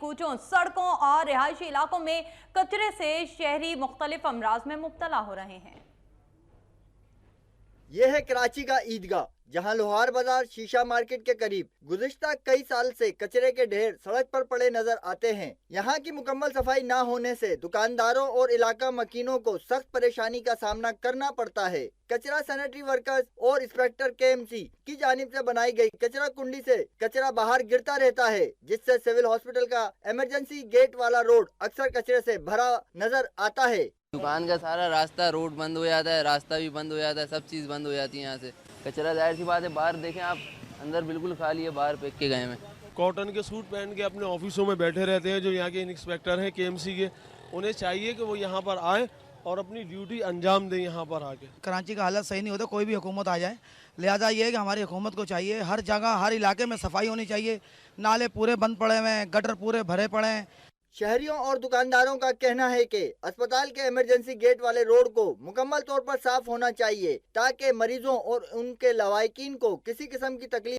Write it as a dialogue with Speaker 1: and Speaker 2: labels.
Speaker 1: कूचों, सड़कों और रिहायशी इलाकों में कचरे से शहरी मुख्तलिफ अमराज में मुब्तला हो रहे हैं।
Speaker 2: यह है कराची का ईदगाह, जहां लोहार बाजार शीशा मार्केट के करीब गुज़िश्ता कई साल से कचरे के ढेर सड़क पर पड़े नजर आते हैं। यहां की मुकम्मल सफाई न होने से दुकानदारों और इलाका मकीनों को सख्त परेशानी का सामना करना पड़ता है। कचरा सैनिटरी वर्कर्स और इंस्पेक्टर केएमसी की जानिब से बनाई गई कचरा कुंडी से कचरा बाहर गिरता रहता है, जिससे सिविल हॉस्पिटल का इमरजेंसी गेट वाला रोड अक्सर कचरे से भरा नजर आता है।
Speaker 3: दुकान का सारा रास्ता, रोड बंद हो जाता है, रास्ता भी बंद हो जाता है, सब चीज़ बंद हो जाती है। यहाँ से कचरा जाहिर सी बात है, बाहर देखें आप, अंदर बिल्कुल खाली है, बाहर फेंक के गए हैं।
Speaker 4: कॉटन के सूट पहन के अपने ऑफिसों में बैठे रहते हैं जो यहाँ के इंस्पेक्टर हैं केएमसी के, उन्हें चाहिए कि वो यहाँ पर आए और अपनी ड्यूटी अंजाम दें। यहाँ पर आके
Speaker 5: कराची का हालत सही नहीं होता, कोई भी हुकूमत आ जाए, लिहाजा ये है कि हमारी हुकूमत को चाहिए हर जगह हर इलाके में सफाई होनी चाहिए। नाले पूरे बंद पड़े हुए हैं, गटर पूरे भरे पड़े हैं।
Speaker 2: शहरियों और दुकानदारों का कहना है कि अस्पताल के इमरजेंसी गेट वाले रोड को मुकम्मल तौर पर साफ होना चाहिए ताकि मरीजों और उनके लवाहिकीन को किसी किस्म की तकलीफ